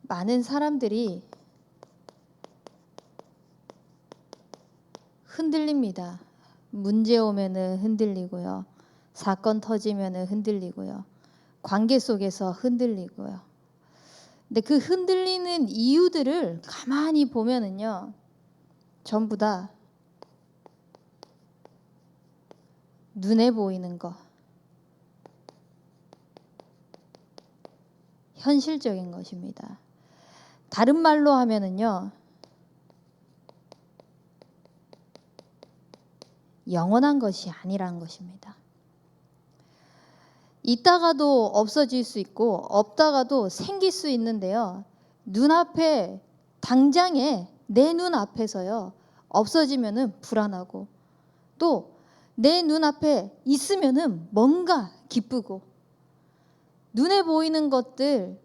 많은 사람들이 흔들립니다. 문제 오면은 흔들리고요. 사건 터지면은 흔들리고요. 관계 속에서 흔들리고요. 근데 그 흔들리는 이유들을 가만히 보면은요, 전부 다 눈에 보이는 거, 현실적인 것입니다. 다른 말로 하면은요, 영원한 것이 아니라는 것입니다. 있다가도 없어질 수 있고 없다가도 생길 수 있는데요. 눈앞에 당장에 내 눈앞에서요. 없어지면은 불안하고 또 내 눈앞에 있으면은 뭔가 기쁘고 눈에 보이는 것들,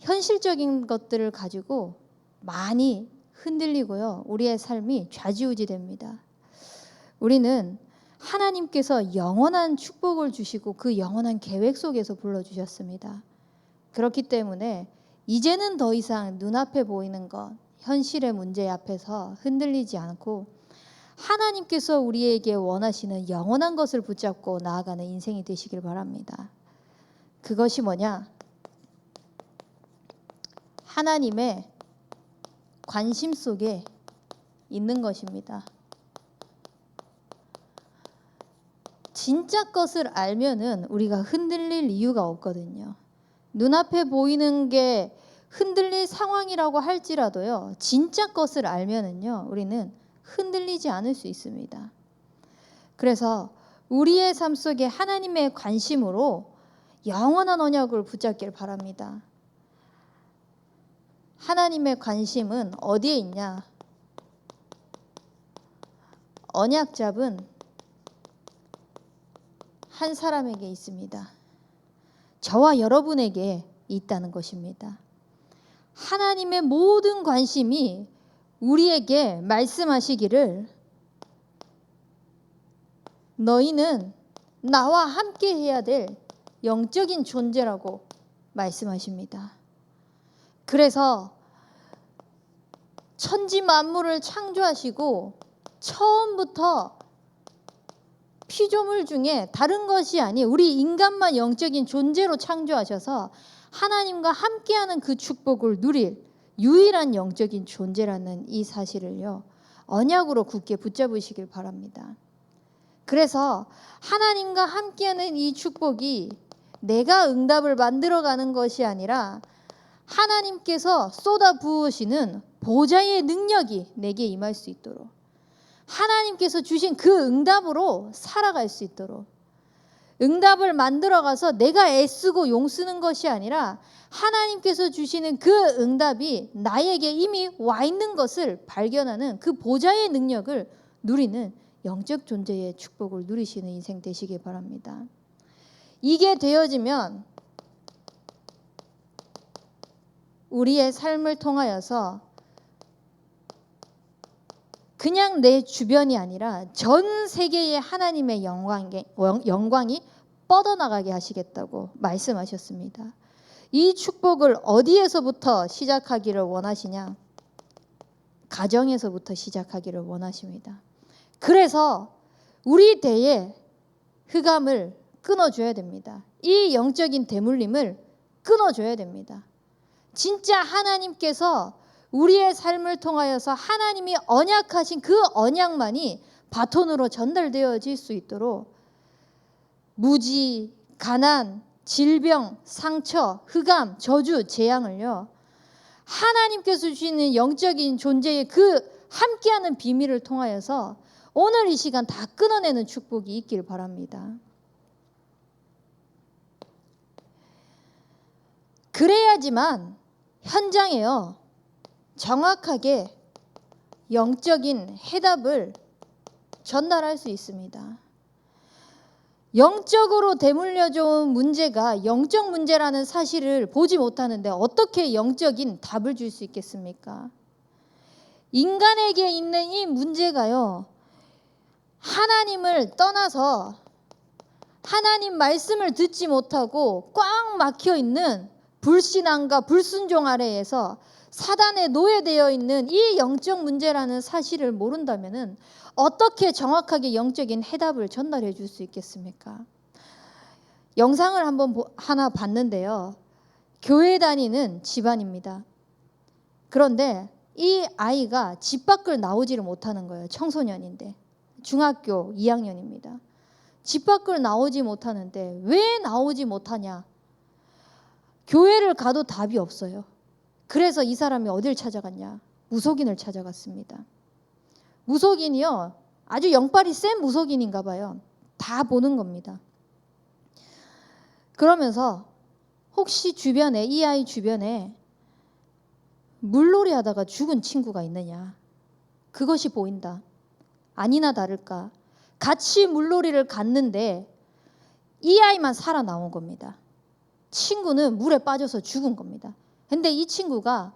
현실적인 것들을 가지고 많이 흔들리고요. 우리의 삶이 좌지우지됩니다. 우리는 하나님께서 영원한 축복을 주시고 그 영원한 계획 속에서 불러주셨습니다. 그렇기 때문에 이제는 더 이상 눈앞에 보이는 것, 현실의 문제 앞에서 흔들리지 않고 하나님께서 우리에게 원하시는 영원한 것을 붙잡고 나아가는 인생이 되시길 바랍니다. 그것이 뭐냐? 하나님의 관심 속에 있는 것입니다. 진짜 것을 알면은 우리가 흔들릴 이유가 없거든요. 눈앞에 보이는 게 흔들릴 상황이라고 할지라도요. 진짜 것을 알면은요. 우리는 흔들리지 않을 수 있습니다. 그래서 우리의 삶 속에 하나님의 관심으로 영원한 언약을 붙잡기를 바랍니다. 하나님의 관심은 어디에 있냐? 언약 잡은 한 사람에게 있습니다. 저와 여러분에게 있다는 것입니다. 하나님의 모든 관심이 우리에게 말씀하시기를 너희는 나와 함께 해야 될 영적인 존재라고 말씀하십니다. 그래서 천지 만물을 창조하시고 처음부터 피조물 중에 다른 것이 아닌 우리 인간만 영적인 존재로 창조하셔서 하나님과 함께하는 그 축복을 누릴 유일한 영적인 존재라는 이 사실을요, 언약으로 굳게 붙잡으시길 바랍니다. 그래서 하나님과 함께하는 이 축복이 내가 응답을 만들어가는 것이 아니라 하나님께서 쏟아 부으시는 보좌의 능력이 내게 임할 수 있도록, 하나님께서 주신 그 응답으로 살아갈 수 있도록, 응답을 만들어가서 내가 애쓰고 용쓰는 것이 아니라 하나님께서 주시는 그 응답이 나에게 이미 와 있는 것을 발견하는 그 보좌의 능력을 누리는 영적 존재의 축복을 누리시는 인생 되시길 바랍니다. 이게 되어지면 우리의 삶을 통하여서 그냥 내 주변이 아니라 전 세계의 하나님의 영광이 뻗어나가게 하시겠다고 말씀하셨습니다. 이 축복을 어디에서부터 시작하기를 원하시냐? 가정에서부터 시작하기를 원하십니다. 그래서 우리 대의 흑암을 끊어줘야 됩니다. 이 영적인 대물림을 끊어줘야 됩니다. 진짜 하나님께서 우리의 삶을 통하여서 하나님이 언약하신 그 언약만이 바톤으로 전달되어질 수 있도록 무지, 가난, 질병, 상처, 흑암, 저주, 재앙을요, 하나님께서 주시는 영적인 존재의 그 함께하는 비밀을 통하여서 오늘 이 시간 다 끊어내는 축복이 있길 바랍니다. 그래야지만 현장에요, 정확하게 영적인 해답을 전달할 수 있습니다. 영적으로 대물려져 온 문제가 영적 문제라는 사실을 보지 못하는데 어떻게 영적인 답을 줄 수 있겠습니까? 인간에게 있는 이 문제가요, 하나님을 떠나서 하나님 말씀을 듣지 못하고 꽉 막혀 있는 불신앙과 불순종 아래에서 사단에 노예되어 있는 이 영적 문제라는 사실을 모른다면은 어떻게 정확하게 영적인 해답을 전달해 줄 수 있겠습니까? 영상을 하나 봤는데요. 교회 다니는 집안입니다. 그런데 이 아이가 집 밖을 나오지를 못하는 거예요. 청소년인데. 중학교 2학년입니다. 집 밖을 나오지 못하는데 왜 나오지 못하냐? 교회를 가도 답이 없어요. 그래서 이 사람이 어딜 찾아갔냐? 무속인을 찾아갔습니다. 무속인이요. 아주 영빨이 센 무속인인가 봐요. 다 보는 겁니다. 그러면서 혹시 주변에, 이 아이 주변에 물놀이 하다가 죽은 친구가 있느냐? 그것이 보인다. 아니나 다를까 같이 물놀이를 갔는데 이 아이만 살아나온 겁니다. 친구는 물에 빠져서 죽은 겁니다. 근데 이 친구가,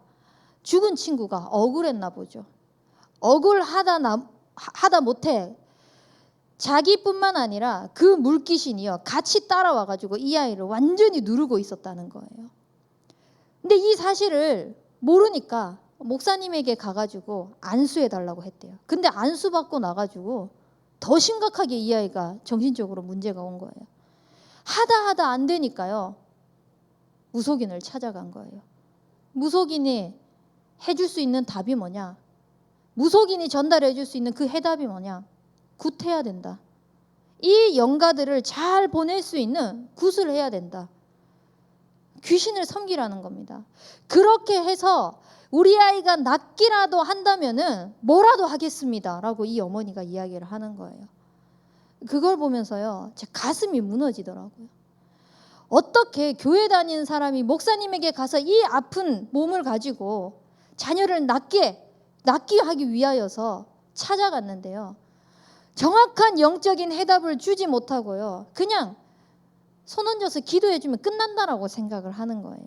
죽은 친구가 억울했나 보죠. 억울하다 못해 자기뿐만 아니라 그 물귀신이요 같이 따라와가지고 이 아이를 완전히 누르고 있었다는 거예요. 근데 이 사실을 모르니까 목사님에게 가가지고 안수해달라고 했대요. 근데 안수 받고 나가지고 더 심각하게 이 아이가 정신적으로 문제가 온 거예요. 하다 안 되니까요. 무속인을 찾아간 거예요. 무속인이 해줄 수 있는 답이 뭐냐? 무속인이 전달해 줄 수 있는 그 해답이 뭐냐? 굿해야 된다. 이 영가들을 잘 보낼 수 있는 굿을 해야 된다. 귀신을 섬기라는 겁니다. 그렇게 해서 우리 아이가 낫기라도 한다면은 뭐라도 하겠습니다 라고 이 어머니가 이야기를 하는 거예요. 그걸 보면서요 제 가슴이 무너지더라고요. 어떻게 교회 다니는 사람이 목사님에게 가서 이 아픈 몸을 가지고 자녀를 낫게 하기 위하여서 찾아갔는데요. 정확한 영적인 해답을 주지 못하고요. 그냥 손 얹어서 기도해주면 끝난다라고 생각을 하는 거예요.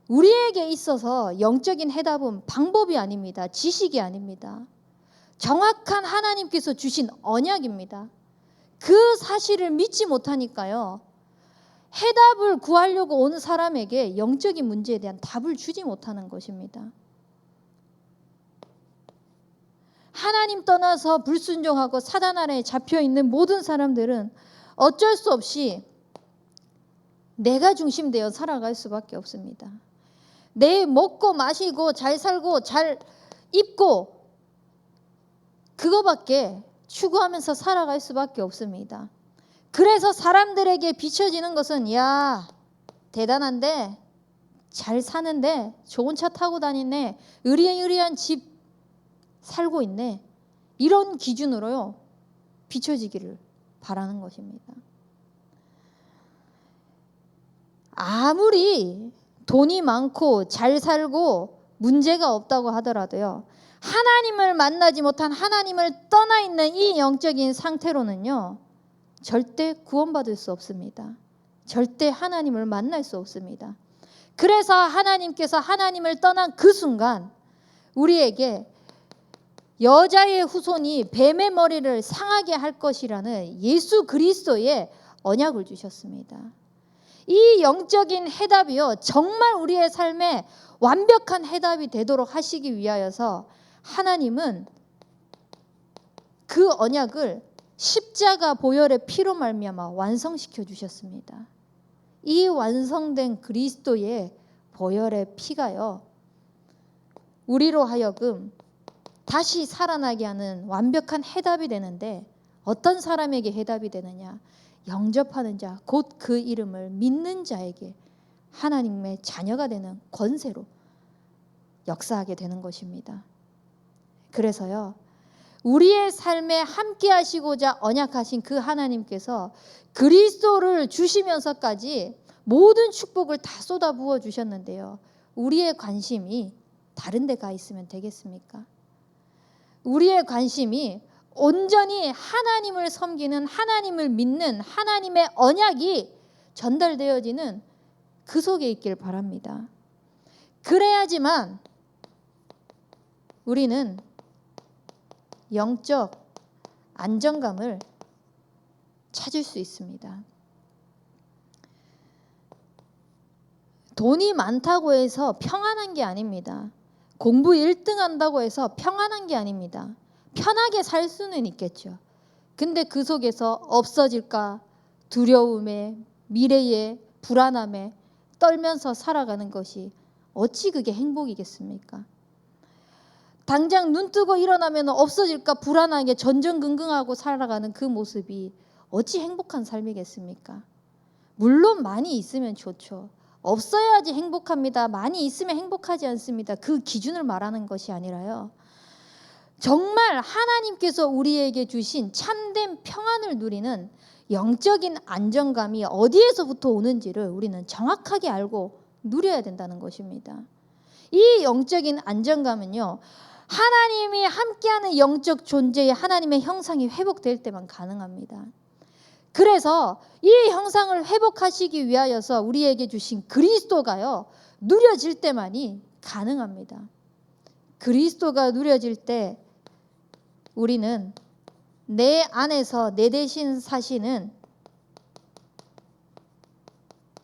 우리에게 있어서 영적인 해답은 방법이 아닙니다. 지식이 아닙니다. 정확한 하나님께서 주신 언약입니다. 그 사실을 믿지 못하니까요. 해답을 구하려고 오는 사람에게 영적인 문제에 대한 답을 주지 못하는 것입니다. 하나님 떠나서 불순종하고 사단 아래에 잡혀있는 모든 사람들은 어쩔 수 없이 내가 중심되어 살아갈 수밖에 없습니다. 내 먹고 마시고 잘 살고 잘 입고 그거밖에 추구하면서 살아갈 수밖에 없습니다. 그래서 사람들에게 비춰지는 것은 야 대단한데 잘 사는데 좋은 차 타고 다니네 의리의리한 집 살고 있네 이런 기준으로요 비춰지기를 바라는 것입니다. 아무리 돈이 많고 잘 살고 문제가 없다고 하더라도요 하나님을 만나지 못한 하나님을 떠나 있는 이 영적인 상태로는요 절대 구원받을 수 없습니다. 절대 하나님을 만날 수 없습니다. 그래서 하나님께서 하나님을 떠난 그 순간 우리에게 여자의 후손이 뱀의 머리를 상하게 할 것이라는 예수 그리스도의 언약을 주셨습니다. 이 영적인 해답이요 정말 우리의 삶에 완벽한 해답이 되도록 하시기 위하여서 하나님은 그 언약을 십자가 보혈의 피로 말미암아 완성시켜 주셨습니다. 이 완성된 그리스도의 보혈의 피가요 우리로 하여금 다시 살아나게 하는 완벽한 해답이 되는데 어떤 사람에게 해답이 되느냐? 영접하는 자, 곧 그 이름을 믿는 자에게 하나님의 자녀가 되는 권세로 역사하게 되는 것입니다. 그래서요 우리의 삶에 함께 하시고자 언약하신 그 하나님께서 그리스도를 주시면서까지 모든 축복을 다 쏟아부어 주셨는데요 우리의 관심이 다른 데 가 있으면 되겠습니까? 우리의 관심이 온전히 하나님을 섬기는 하나님을 믿는 하나님의 언약이 전달되어지는 그 속에 있길 바랍니다. 그래야지만 우리는 영적 안정감을 찾을 수 있습니다. 돈이 많다고 해서 평안한 게 아닙니다. 공부 1등 한다고 해서 평안한 게 아닙니다. 편하게 살 수는 있겠죠. 근데 그 속에서 없어질까 두려움에, 미래에, 불안함에 떨면서 살아가는 것이 어찌 그게 행복이겠습니까? 당장 눈 뜨고 일어나면 없어질까 불안하게 전전긍긍하고 살아가는 그 모습이 어찌 행복한 삶이겠습니까? 물론 많이 있으면 좋죠. 없어야지 행복합니다. 많이 있으면 행복하지 않습니다. 그 기준을 말하는 것이 아니라요. 정말 하나님께서 우리에게 주신 참된 평안을 누리는 영적인 안정감이 어디에서부터 오는지를 우리는 정확하게 알고 누려야 된다는 것입니다. 이 영적인 안정감은요, 하나님이 함께하는 영적 존재의 하나님의 형상이 회복될 때만 가능합니다. 그래서 이 형상을 회복하시기 위하여서 우리에게 주신 그리스도가요, 누려질 때만이 가능합니다. 그리스도가 누려질 때 우리는 내 안에서 내 대신 사시는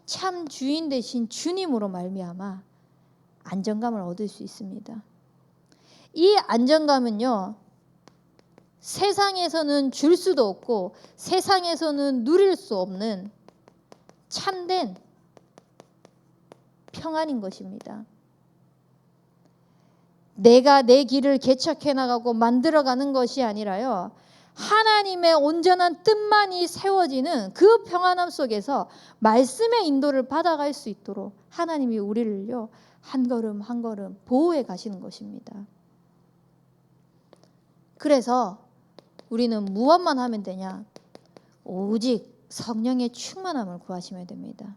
참 주인 되신 주님으로 말미암아 안정감을 얻을 수 있습니다. 이 안정감은요, 세상에서는 줄 수도 없고 세상에서는 누릴 수 없는 참된 평안인 것입니다. 내가 내 길을 개척해 나가고 만들어가는 것이 아니라요, 하나님의 온전한 뜻만이 세워지는 그 평안함 속에서 말씀의 인도를 받아갈 수 있도록 하나님이 우리를요, 한 걸음 한 걸음 보호해 가시는 것입니다. 그래서 우리는 무엇만 하면 되냐? 오직 성령의 충만함을 구하시면 됩니다.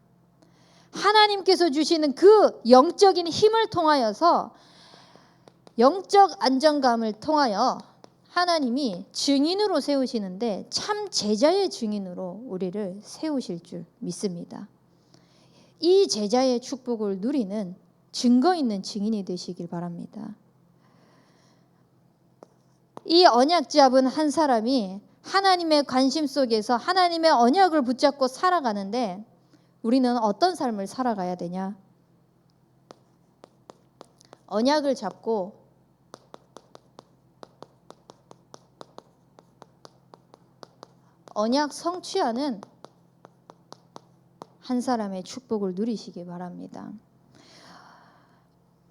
하나님께서 주시는 그 영적인 힘을 통하여서, 영적 안정감을 통하여 하나님이 증인으로 세우시는데 참 제자의 증인으로 우리를 세우실 줄 믿습니다. 이 제자의 축복을 누리는 증거 있는 증인이 되시길 바랍니다. 이 언약 잡은 한 사람이 하나님의 관심 속에서 하나님의 언약을 붙잡고 살아가는데 우리는 어떤 삶을 살아가야 되냐? 언약을 잡고 언약 성취하는 한 사람의 축복을 누리시기 바랍니다.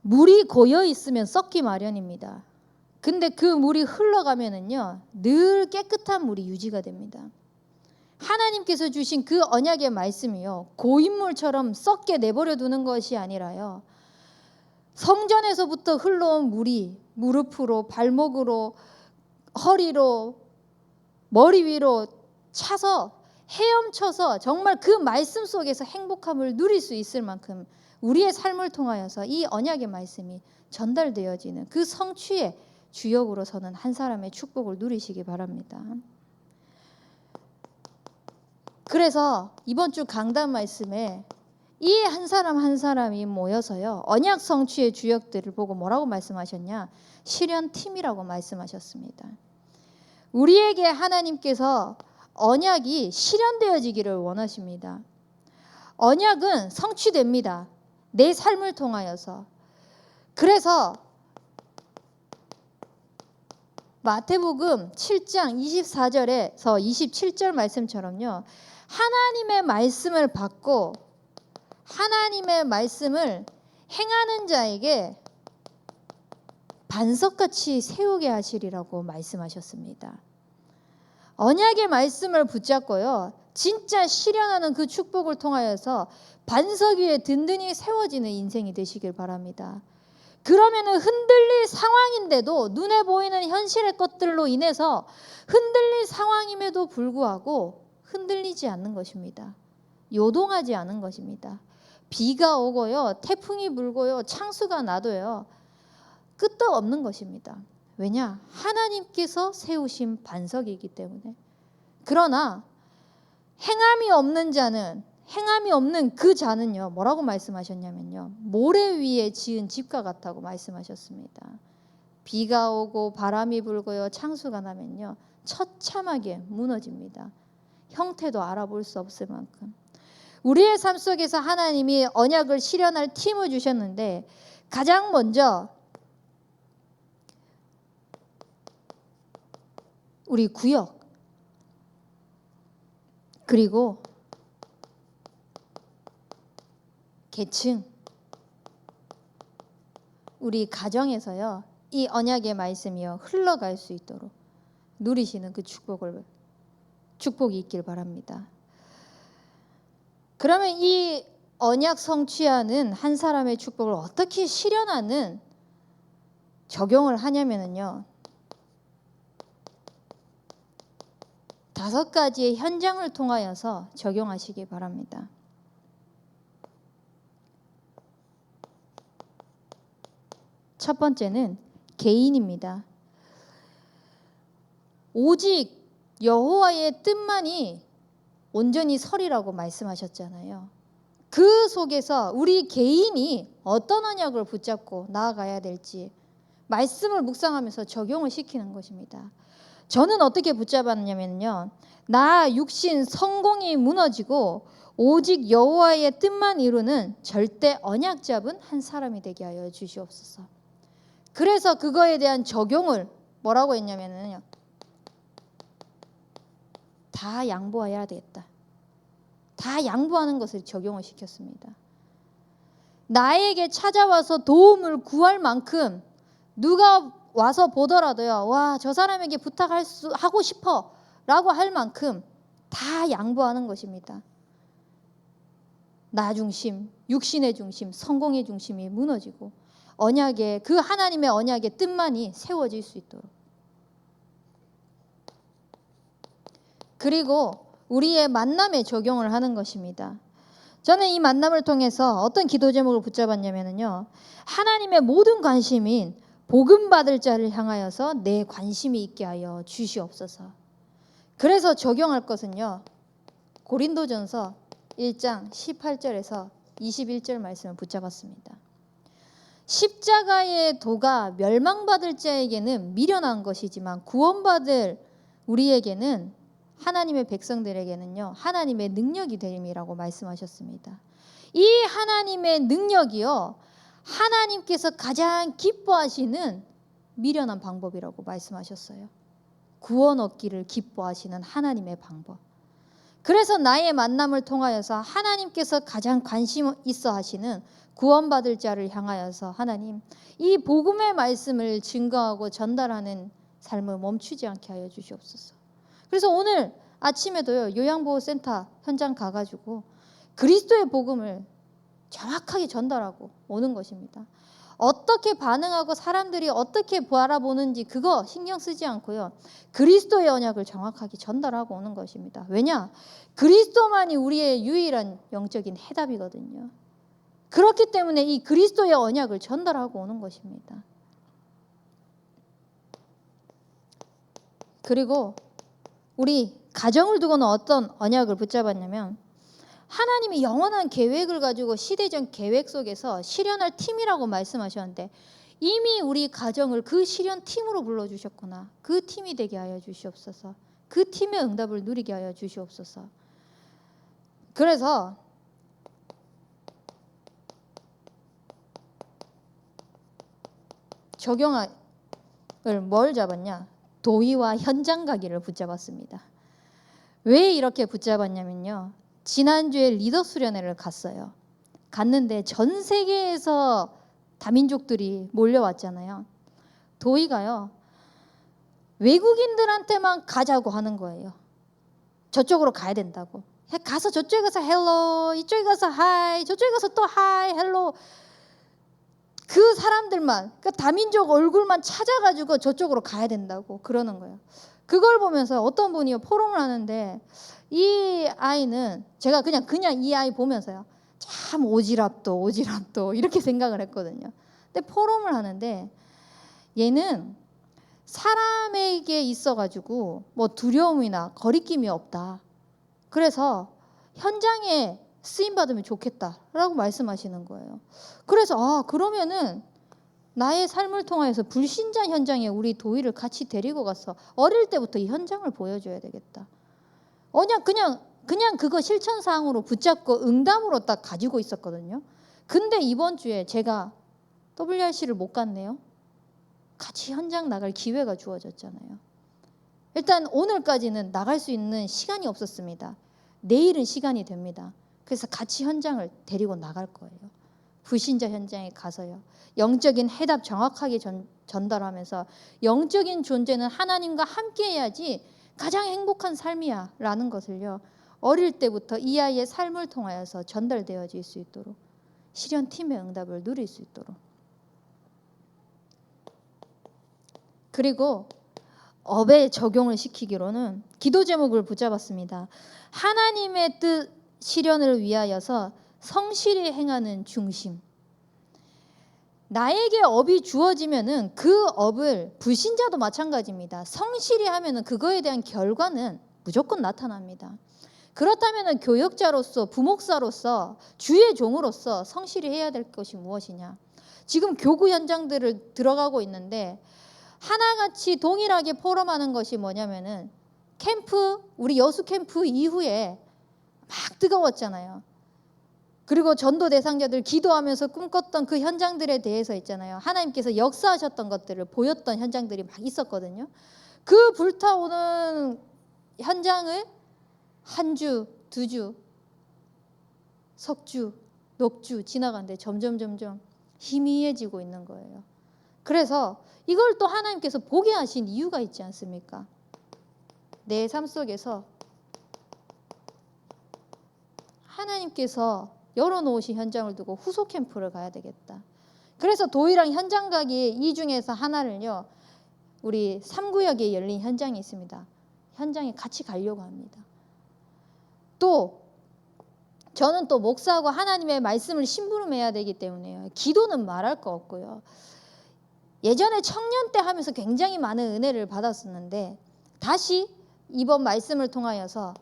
물이 고여 있으면 썩기 마련입니다. 근데 그 물이 흘러가면은요, 늘 깨끗한 물이 유지가 됩니다. 하나님께서 주신 그 언약의 말씀이요, 고인물처럼 썩게 내버려 두는 것이 아니라요, 성전에서부터 흘러온 물이 무릎으로, 발목으로, 허리로, 머리 위로 차서 헤엄쳐서 정말 그 말씀 속에서 행복함을 누릴 수 있을 만큼 우리의 삶을 통하여서 이 언약의 말씀이 전달되어지는 그 성취의 주역으로 서는 한 사람의 축복을 누리시기 바랍니다. 그래서 이번 주 강단 말씀에 이 한 사람 한 사람이 모여서요, 언약 성취의 주역들을 보고 뭐라고 말씀하셨냐? 실현팀이라고 말씀하셨습니다. 우리에게 하나님께서 언약이 실현되어지기를 원하십니다. 언약은 성취됩니다. 내 삶을 통하여서. 그래서 마태복음 7장 24절에서 27절 말씀처럼요, 하나님의 말씀을 받고 하나님의 말씀을 행하는 자에게 반석같이 세우게 하시리라고 말씀하셨습니다. 언약의 말씀을 붙잡고요, 진짜 실현하는 그 축복을 통하여서 반석 위에 든든히 세워지는 인생이 되시길 바랍니다. 그러면은 흔들릴 상황인데도, 눈에 보이는 현실의 것들로 인해서 흔들릴 상황임에도 불구하고 흔들리지 않는 것입니다. 요동하지 않은 것입니다. 비가 오고요, 태풍이 불고요, 창수가 나도요, 끄떡 없는 것입니다. 왜냐? 하나님께서 세우신 반석이기 때문에. 그러나 행함이 없는 자는, 행함이 없는 그 자는요, 뭐라고 말씀하셨냐면요, 모래 위에 지은 집과 같다고 말씀하셨습니다. 비가 오고 바람이 불고요, 창수가 나면요, 처참하게 무너집니다. 형태도 알아볼 수 없을 만큼. 우리의 삶 속에서 하나님이 언약을 실현할 팀을 주셨는데 가장 먼저 우리 구역 그리고 계층 우리 가정에서요 이 언약의 말씀이요 흘러갈 수 있도록 누리시는 그 축복이 있길 바랍니다. 그러면 이 언약 성취하는 한 사람의 축복을 어떻게 실현하는 적용을 하냐면요 5가지의 현장을 통하여서 적용하시기 바랍니다. 첫 번째는 개인입니다. 오직 여호와의 뜻만이 온전히 설이라고 말씀하셨잖아요. 그 속에서 우리 개인이 어떤 언약을 붙잡고 나아가야 될지 말씀을 묵상하면서 적용을 시키는 것입니다. 저는 어떻게 붙잡았냐면요. 나 육신 성공이 무너지고 오직 여호와의 뜻만 이루는 절대 언약 잡은 한 사람이 되게 하여 주시옵소서. 그래서 그거에 대한 적용을 뭐라고 했냐면요. 다 양보해야 되겠다. 다 양보하는 것을 적용을 시켰습니다. 나에게 찾아와서 도움을 구할 만큼 누가 와서 보더라도요. 와, 저 사람에게 하고 싶어 라고 할 만큼 다 양보하는 것입니다. 나 중심, 육신의 중심, 성공의 중심이 무너지고 그 하나님의 언약의 뜻만이 세워질 수 있도록. 그리고 우리의 만남에 적용을 하는 것입니다. 저는 이 만남을 통해서 어떤 기도 제목을 붙잡았냐면요. 하나님의 모든 관심인 복음 받을 자를 향하여서 내 관심이 있게 하여 주시옵소서. 그래서 적용할 것은요. 고린도전서 1장 18절에서 21절 말씀을 붙잡았습니다. 십자가의 도가 멸망받을 자에게는 미련한 것이지만 구원받을 우리에게는 하나님의 백성들에게는요. 하나님의 능력이 됨이라고 말씀하셨습니다. 이 하나님의 능력이요. 하나님께서 가장 기뻐하시는 미련한 방법이라고 말씀하셨어요. 구원 얻기를 기뻐하시는 하나님의 방법. 그래서 나의 만남을 통하여서 하나님께서 가장 관심 있어 하시는 구원받을 자를 향하여서 하나님 이 복음의 말씀을 증거하고 전달하는 삶을 멈추지 않게 하여 주시옵소서. 그래서 오늘 아침에도요 요양보호센터 현장 가가지고 그리스도의 복음을 정확하게 전달하고 오는 것입니다. 어떻게 반응하고 사람들이 어떻게 바라보는지 그거 신경 쓰지 않고요. 그리스도의 언약을 정확하게 전달하고 오는 것입니다. 왜냐? 그리스도만이 우리의 유일한 영적인 해답이거든요. 그렇기 때문에 이 그리스도의 언약을 전달하고 오는 것입니다. 그리고 우리 가정을 두고는 어떤 언약을 붙잡았냐면 하나님이 영원한 계획을 가지고 시대적 계획 속에서 실현할 팀이라고 말씀하셨는데 이미 우리 가정을 그 실현 팀으로 불러주셨구나. 그 팀이 되게 하여 주시옵소서. 그 팀의 응답을 누리게 하여 주시옵소서. 그래서 적용을 뭘 잡았냐? 도의와 현장 가기를 붙잡았습니다. 왜 이렇게 붙잡았냐면요. 지난주에 리더 수련회를 갔는데 전 세계에서 다민족들이 몰려왔잖아요. 도의가요. 외국인들한테만 가자고 하는 거예요. 저쪽으로 가야 된다고. 가서 저쪽에 가서 헬로, 이쪽에 가서 하이, 저쪽에 가서 또 하이, 헬로. 그 사람들만, 그러니까 다민족 얼굴만 찾아가지고 저쪽으로 가야 된다고 그러는 거예요. 그걸 보면서 어떤 분이 포럼을 하는데 이 아이는 제가 그냥 이 아이 보면서요. 참 오지랖도 이렇게 생각을 했거든요. 근데 포럼을 하는데 얘는 사람에게 있어가지고 뭐 두려움이나 거리낌이 없다. 그래서 현장에 쓰임받으면 좋겠다라고 말씀하시는 거예요. 그래서 그러면은 나의 삶을 통해서 불신자 현장에 우리 도의를 같이 데리고 가서 어릴 때부터 이 현장을 보여줘야 되겠다. 그냥 그냥 그거 실천사항으로 붙잡고 응답으로 딱 가지고 있었거든요. 근데 이번 주에 제가 WRC를 못 갔네요. 같이 현장 나갈 기회가 주어졌잖아요. 일단 오늘까지는 나갈 수 있는 시간이 없었습니다. 내일은 시간이 됩니다. 그래서 같이 현장을 데리고 나갈 거예요. 불신자 현장에 가서요. 영적인 해답 정확하게 전달하면서 영적인 존재는 하나님과 함께 해야지 가장 행복한 삶이야 라는 것을요. 어릴 때부터 이 아이의 삶을 통하여서 전달되어질 수 있도록 실현팀의 응답을 누릴 수 있도록 그리고 업에 적용을 시키기로는 기도 제목을 붙잡았습니다. 하나님의 뜻 실현을 위하여서 성실히 행하는 중심. 나에게 업이 주어지면은 그 업을 불신자도 마찬가지입니다. 성실히 하면은 그거에 대한 결과는 무조건 나타납니다. 그렇다면은 교역자로서 부목사로서 주의 종으로서 성실히 해야 될 것이 무엇이냐? 지금 교구 현장들을 들어가고 있는데 하나같이 동일하게 포럼하는 것이 뭐냐면은 캠프 우리 여수 캠프 이후에 막 뜨거웠잖아요. 그리고 전도 대상자들 기도하면서 꿈꿨던 그 현장들에 대해서 있잖아요. 하나님께서 역사하셨던 것들을 보였던 현장들이 막 있었거든요. 그 불타오는 현장을 한 주, 두 주, 석 주, 넉 주 지나가는데 점점 희미해지고 있는 거예요. 그래서 이걸 또 하나님께서 보게 하신 이유가 있지 않습니까? 내 삶 속에서 하나님께서 열어놓으신 현장을 두고 후속 캠프를 가야 되겠다. 그래서 도희랑 현장 가기 이 중에서 하나를요. 우리 3구역에 열린 현장이 있습니다. 현장에 같이 가려고 합니다. 또 저는 또 목사하고 하나님의 말씀을 심부름해야 되기 때문에요. 기도는 말할 거 없고요. 예전에 청년 때 하면서 굉장히 많은 은혜를 받았었는데 다시 이번 말씀을 통하여서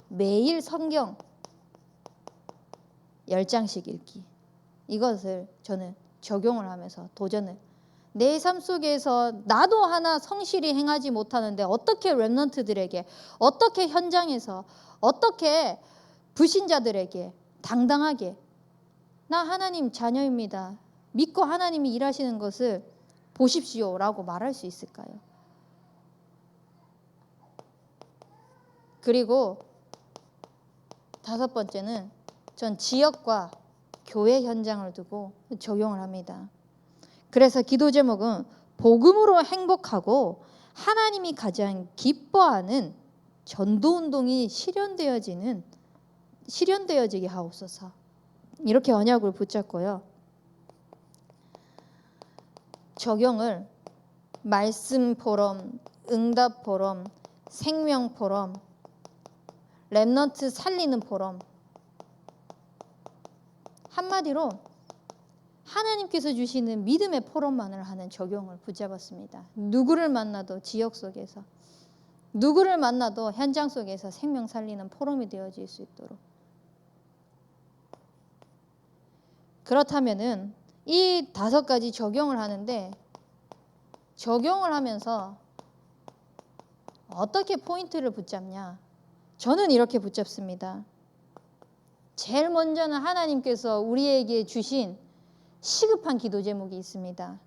매일 성경 10장씩 읽기 이것을 저는 적용을 하면서 도전을 내 삶 속에서 나도 하나 성실히 행하지 못하는데 어떻게 렘넌트들에게 어떻게 현장에서 어떻게 불신자들에게 당당하게 나 하나님 자녀입니다. 믿고 하나님이 일하시는 것을 보십시오 라고 말할 수 있을까요? 그리고 5번째는 전 지역과 교회 현장을 두고 적용을 합니다. 그래서 기도 제목은 복음으로 행복하고 하나님이 가장 기뻐하는 전도운동이 실현되어지게 하옵소서. 이렇게 언약을 붙잡고요. 적용을 말씀 포럼, 응답 포럼, 생명 포럼, 렘넌트 살리는 포럼. 한마디로 하나님께서 주시는 믿음의 포럼만을 하는 적용을 붙잡았습니다. 누구를 만나도 지역 속에서 누구를 만나도 현장 속에서 생명 살리는 포럼이 되어질 수 있도록. 그렇다면은 이 5가지 적용을 하는데 적용을 하면서 어떻게 포인트를 붙잡냐? 저는 이렇게 붙잡습니다. 제일 먼저는 하나님께서 우리에게 주신 시급한 기도 제목이 있습니다.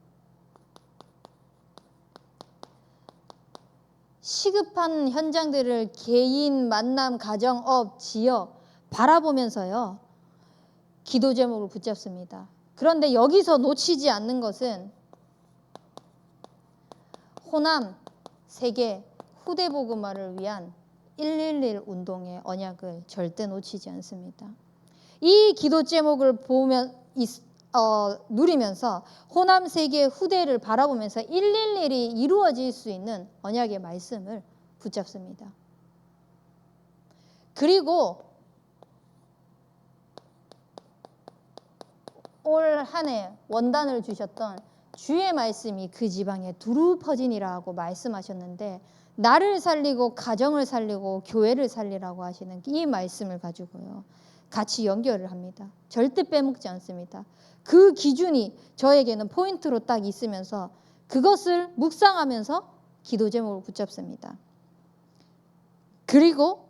시급한 현장들을 개인, 만남, 가정, 업, 지역 바라보면서요. 기도 제목을 붙잡습니다. 그런데 여기서 놓치지 않는 것은 호남, 세계, 후대복음화를 위한 111 운동의 언약을 절대 놓치지 않습니다. 이 기도 제목을 누리면서 호남, 세계, 후대를 바라보면서 111이 이루어질 수 있는 언약의 말씀을 붙잡습니다. 그리고 올 한 해 원단을 주셨던 주의 말씀이 그 지방에 두루 퍼지니라 하고 말씀하셨는데 나를 살리고 가정을 살리고 교회를 살리라고 하시는 이 말씀을 가지고요. 같이 연결을 합니다. 절대 빼먹지 않습니다. 그 기준이 저에게는 포인트로 딱 있으면서 그것을 묵상하면서 기도 제목을 붙잡습니다. 그리고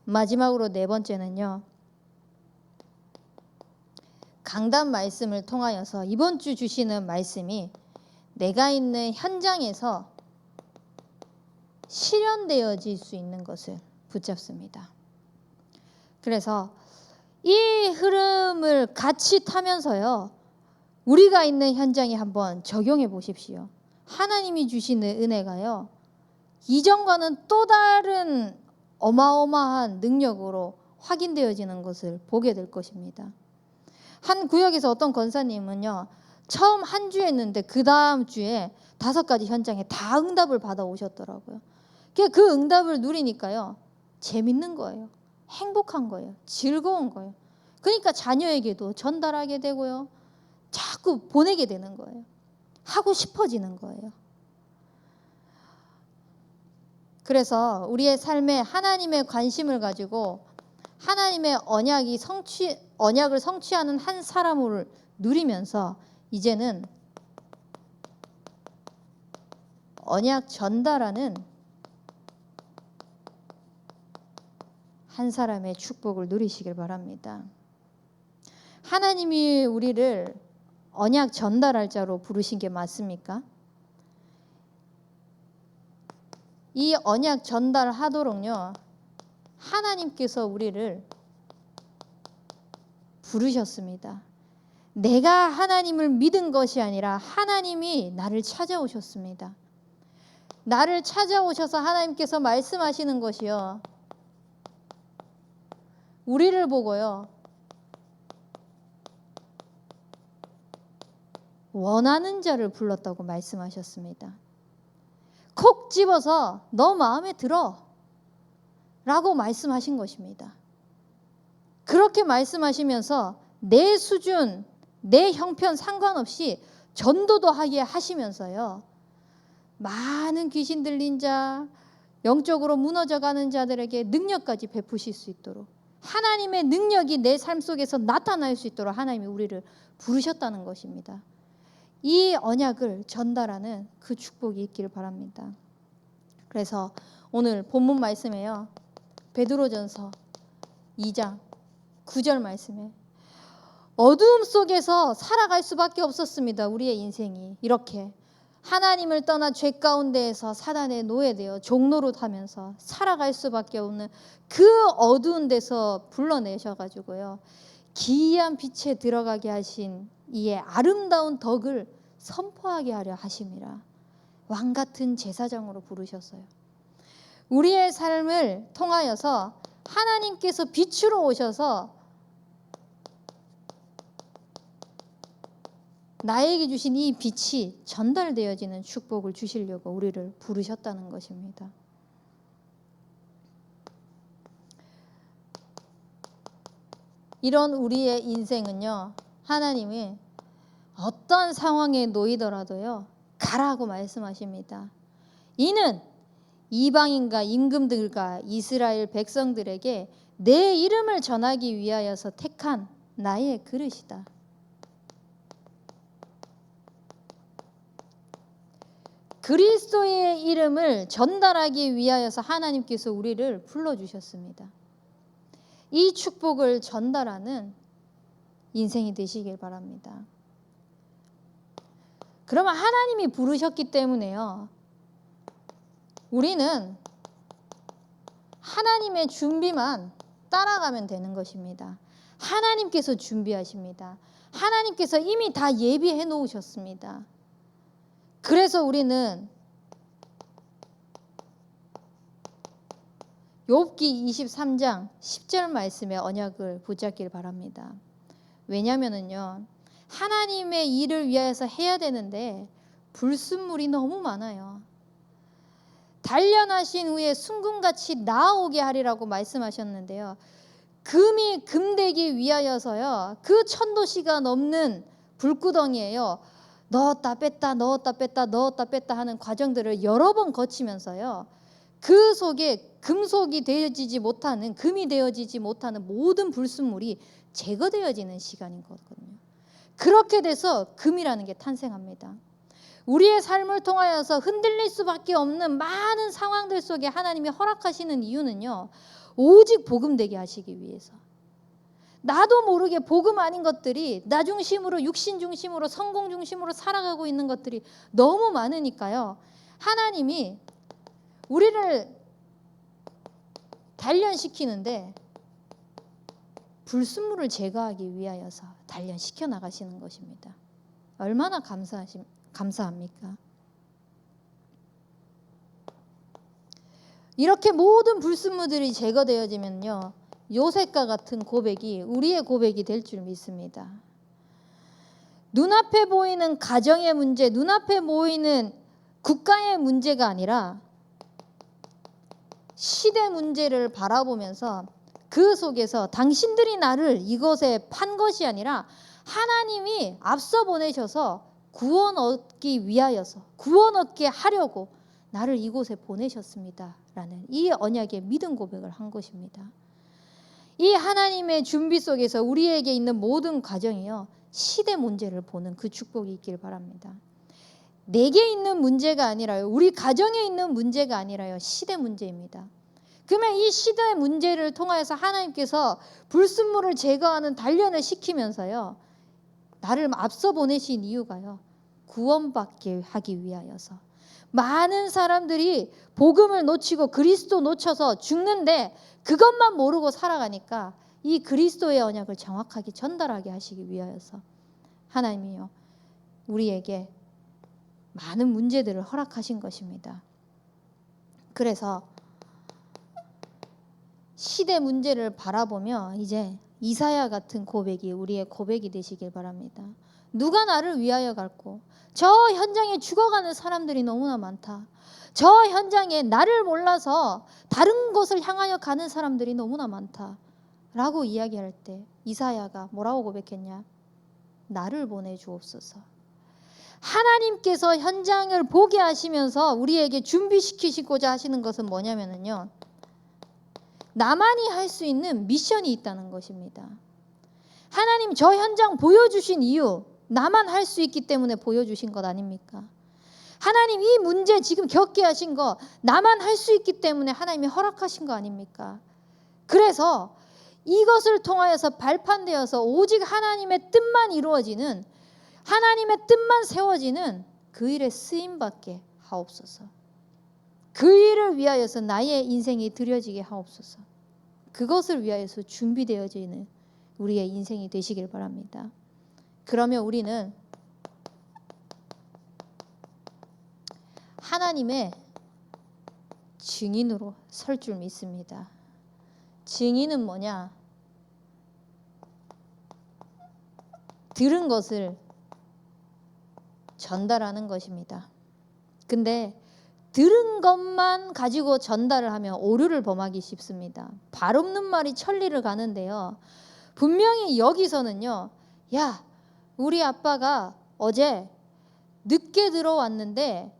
마지막으로 네 번째는요. 강단 말씀을 통하여서 이번 주 주시는 말씀이 내가 있는 현장에서 실현되어질 수 있는 것을 붙잡습니다. 그래서 이 흐름을 같이 타면서요. 우리가 있는 현장에 한번 적용해 보십시오. 하나님이 주시는 은혜가요. 이전과는 또 다른 어마어마한 능력으로 확인되어지는 것을 보게 될 것입니다. 한 구역에서 어떤 권사님은요. 처음 한 주 했는데 그 다음 주에 5가지 현장에 다 응답을 받아 오셨더라고요. 그 응답을 누리니까요. 재밌는 거예요. 행복한 거예요. 즐거운 거예요. 그러니까 자녀에게도 전달하게 되고요. 자꾸 보내게 되는 거예요. 하고 싶어지는 거예요. 그래서 우리의 삶에 하나님의 관심을 가지고 하나님의 언약을 성취하는 한 사람을 누리면서 이제는 언약 전달하는 한 사람의 축복을 누리시길 바랍니다. 하나님이 우리를 언약 전달할 자로 부르신 게 맞습니까? 이 언약 전달하도록요. 하나님께서 우리를 부르셨습니다. 내가 하나님을 믿은 것이 아니라 하나님이 나를 찾아오셨습니다. 나를 찾아오셔서 하나님께서 말씀하시는 것이요. 우리를 보고요. 원하는 자를 불렀다고 말씀하셨습니다. 콕 집어서 너 마음에 들어 라고 말씀하신 것입니다. 그렇게 말씀하시면서 내 수준, 내 형편 상관없이 전도도 하게 하시면서요. 많은 귀신 들린 자, 영적으로 무너져가는 자들에게 능력까지 베푸실 수 있도록 하나님의 능력이 내 삶 속에서 나타날 수 있도록 하나님이 우리를 부르셨다는 것입니다. 이 언약을 전달하는 그 축복이 있기를 바랍니다. 그래서 오늘 본문 말씀에요. 베드로전서 2장 9절 말씀에 어두움 속에서 살아갈 수밖에 없었습니다. 우리의 인생이 이렇게 하나님을 떠나 죄 가운데에서 사단에 노예되어 종노릇하면서 살아갈 수밖에 없는 그 어두운 데서 불러내셔가지고요. 기이한 빛에 들어가게 하신 이의 아름다운 덕을 선포하게 하려 하심이라. 왕 같은 제사장으로 부르셨어요. 우리의 삶을 통하여서 하나님께서 빛으로 오셔서 나에게 주신 이 빛이 전달되어지는 축복을 주시려고 우리를 부르셨다는 것입니다. 이런 우리의 인생은요. 하나님이 어떤 상황에 놓이더라도요. 가라고 말씀하십니다. 이는 이방인과 임금들과 이스라엘 백성들에게 내 이름을 전하기 위하여서 택한 나의 그릇이다. 그리스도의 이름을 전달하기 위하여서 하나님께서 우리를 불러주셨습니다. 이 축복을 전달하는 인생이 되시길 바랍니다. 그러면 하나님이 부르셨기 때문에요. 우리는 하나님의 준비만 따라가면 되는 것입니다. 하나님께서 준비하십니다. 하나님께서 이미 다 예비해 놓으셨습니다. 그래서 우리는 욥기 23장 10절 말씀의 언약을 붙잡길 바랍니다. 왜냐면은요. 하나님의 일을 위하여서 해야 되는데 불순물이 너무 많아요. 단련하신 후에 순금같이 나아오게 하리라고 말씀하셨는데요. 금이 금되기 위하여서요. 그 1000도씨가 넘는 불구덩이에요. 넣었다 뺐다 넣었다 뺐다 넣었다 뺐다 하는 과정들을 여러 번 거치면서요. 그 속에 금속이 되어지지 못하는 금이 되어지지 못하는 모든 불순물이 제거되어지는 시간인 거거든요. 그렇게 돼서 금이라는 게 탄생합니다. 우리의 삶을 통하여서 흔들릴 수밖에 없는 많은 상황들 속에 하나님이 허락하시는 이유는요. 오직 복음 되게 하시기 위해서. 나도 모르게 복음 아닌 것들이 나 중심으로, 육신 중심으로, 성공 중심으로 살아가고 있는 것들이 너무 많으니까요. 하나님이 우리를 단련시키는데 불순물을 제거하기 위하여서 단련시켜 나가시는 것입니다. 얼마나 감사합니까? 이렇게 모든 불순물들이 제거되어지면요, 요셉과 같은 고백이 우리의 고백이 될 줄 믿습니다. 눈앞에 보이는 가정의 문제, 눈앞에 보이는 국가의 문제가 아니라 시대 문제를 바라보면서 그 속에서 당신들이 나를 이곳에 판 것이 아니라 하나님이 앞서 보내셔서 구원 얻기 위하여서, 구원 얻게 하려고 나를 이곳에 보내셨습니다 라는 이 언약의 믿음 고백을 한 것입니다. 이 하나님의 준비 속에서 우리에게 있는 모든 과정이요, 시대 문제를 보는 그 축복이 있길 바랍니다. 내게 있는 문제가 아니라요, 우리 가정에 있는 문제가 아니라요, 시대 문제입니다. 그러면 이 시대의 문제를 통하여서 하나님께서 불순물을 제거하는 단련을 시키면서요, 나를 앞서 보내신 이유가요, 구원받게 하기 위하여서. 많은 사람들이 복음을 놓치고 그리스도 놓쳐서 죽는데 그것만 모르고 살아가니까 이 그리스도의 언약을 정확하게 전달하게 하시기 위하여서 하나님이요, 우리에게 많은 문제들을 허락하신 것입니다. 그래서 시대 문제를 바라보며 이제 이사야 같은 고백이 우리의 고백이 되시길 바랍니다. 누가 나를 위하여 갈고, 저 현장에 죽어가는 사람들이 너무나 많다. 저 현장에 나를 몰라서 다른 곳을 향하여 가는 사람들이 너무나 많다 라고 이야기할 때 이사야가 뭐라고 고백했냐? 나를 보내주옵소서. 하나님께서 현장을 보게 하시면서 우리에게 준비시키시고자 하시는 것은 뭐냐면요, 나만이 할 수 있는 미션이 있다는 것입니다. 하나님 저 현장 보여주신 이유, 나만 할 수 있기 때문에 보여주신 것 아닙니까? 하나님 이 문제 지금 겪게 하신 거 나만 할 수 있기 때문에 하나님이 허락하신 거 아닙니까? 그래서 이것을 통하여서 발판되어서 오직 하나님의 뜻만 이루어지는, 하나님의 뜻만 세워지는 그 일에 쓰임받게 하옵소서. 그 일을 위하여서 나의 인생이 드려지게 하옵소서. 그것을 위하여서 준비되어지는 우리의 인생이 되시길 바랍니다. 그러면 우리는 하나님의 증인으로 설 줄 믿습니다. 증인은 뭐냐? 들은 것을 전달하는 것입니다. 근데 들은 것만 가지고 전달을 하면 오류를 범하기 쉽습니다. 발 없는 말이 천리를 가는데요, 분명히 여기서는요, 야, 우리 아빠가 어제 늦게 들어왔는데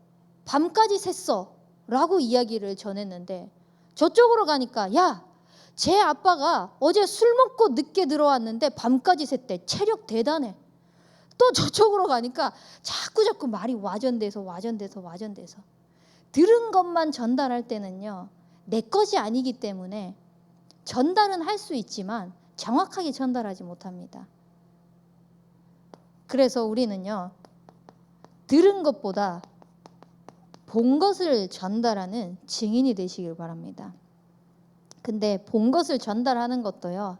밤까지 샜어 라고 이야기를 전했는데, 저쪽으로 가니까 야, 제 아빠가 어제 술 먹고 늦게 들어왔는데 밤까지 샜대. 체력 대단해. 또 저쪽으로 가니까 자꾸 말이 와전돼서 들은 것만 전달할 때는요, 내 것이 아니기 때문에 전달은 할 수 있지만 정확하게 전달하지 못합니다. 그래서 우리는요, 들은 것보다 본 것을 전달하는 증인이 되시길 바랍니다. 근데 본 것을 전달하는 것도요,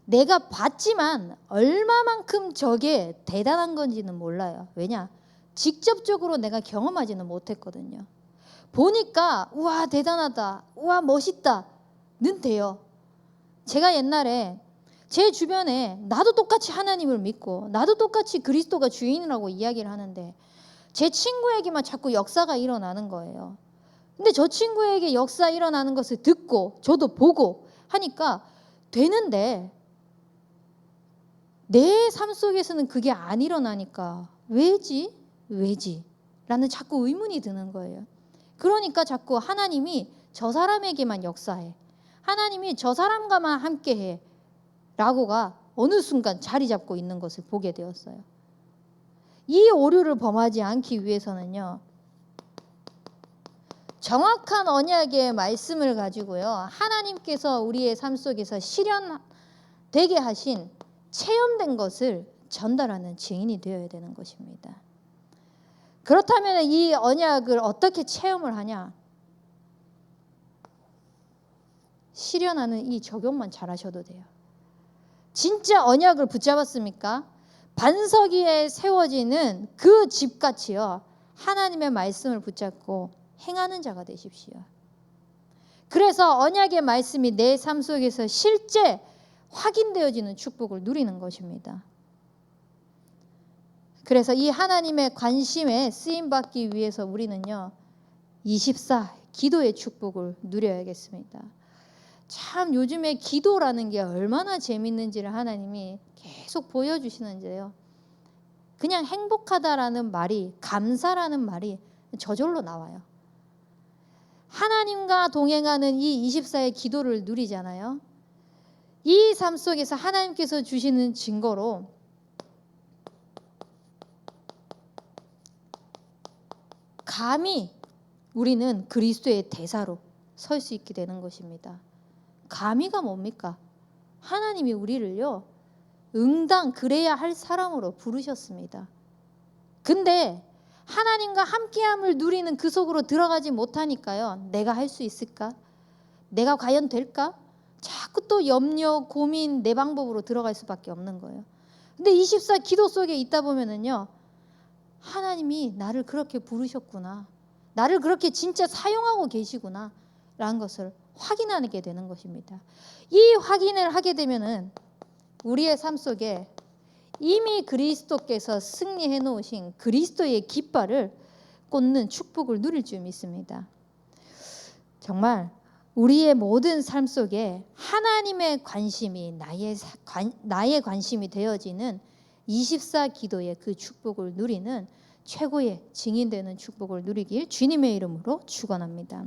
내가 봤지만 얼마만큼 저게 대단한 건지는 몰라요. 왜냐? 직접적으로 내가 경험하지는 못했거든요. 보니까 우와 대단하다, 우와 멋있다는 돼요. 제가 옛날에 제 주변에 나도 똑같이 하나님을 믿고 나도 똑같이 그리스도가 주인이라고 이야기를 하는데 제 친구에게만 자꾸 역사가 일어나는 거예요. 근데 저 친구에게 역사 일어나는 것을 듣고 저도 보고 하니까 되는데 내 삶 속에서는 그게 안 일어나니까 왜지? 라는 자꾸 의문이 드는 거예요. 그러니까 자꾸 하나님이 저 사람에게만 역사해, 하나님이 저 사람과만 함께해 라고가 어느 순간 자리 잡고 있는 것을 보게 되었어요. 이 오류를 범하지 않기 위해서는요, 정확한 언약의 말씀을 가지고요, 하나님께서 우리의 삶 속에서 실현되게 하신 체험된 것을 전달하는 증인이 되어야 되는 것입니다. 그렇다면 이 언약을 어떻게 체험을 하냐? 실현하는 이 적용만 잘하셔도 돼요. 진짜 언약을 붙잡았습니까? 반석 위에 세워지는 그 집같이요, 하나님의 말씀을 붙잡고 행하는 자가 되십시오. 그래서 언약의 말씀이 내 삶 속에서 실제 확인되어지는 축복을 누리는 것입니다. 그래서 이 하나님의 관심에 쓰임받기 위해서 우리는요, 24 기도의 축복을 누려야겠습니다. 참 요즘에 기도라는 게 얼마나 재밌는지를 하나님이 계속 보여주시는데요, 그냥 행복하다라는 말이, 감사라는 말이 저절로 나와요. 하나님과 동행하는 이 24의 기도를 누리잖아요. 이 삶 속에서 하나님께서 주시는 증거로 감히 우리는 그리스도의 대사로 설 수 있게 되는 것입니다. 감히가 뭡니까? 하나님이 우리를요, 응당 그래야 할 사람으로 부르셨습니다. 근데 하나님과 함께함을 누리는 그 속으로 들어가지 못하니까요, 내가 할 수 있을까? 내가 과연 될까? 자꾸 또 염려, 고민, 내 방법으로 들어갈 수밖에 없는 거예요. 근데 24 기도 속에 있다 보면은요, 하나님이 나를 그렇게 부르셨구나, 나를 그렇게 진짜 사용하고 계시구나 라는 것을 확인하게 되는 것입니다. 이 확인을 하게 되면은 우리의 삶 속에 이미 그리스도께서 승리해 놓으신 그리스도의 깃발을 꽂는 축복을 누릴 줄 믿습니다. 정말 우리의 모든 삶 속에 하나님의 관심이 나의 관심이 되어지는 24 기도의 그 축복을 누리는 최고의 증인되는 축복을 누리길 주님의 이름으로 축원합니다.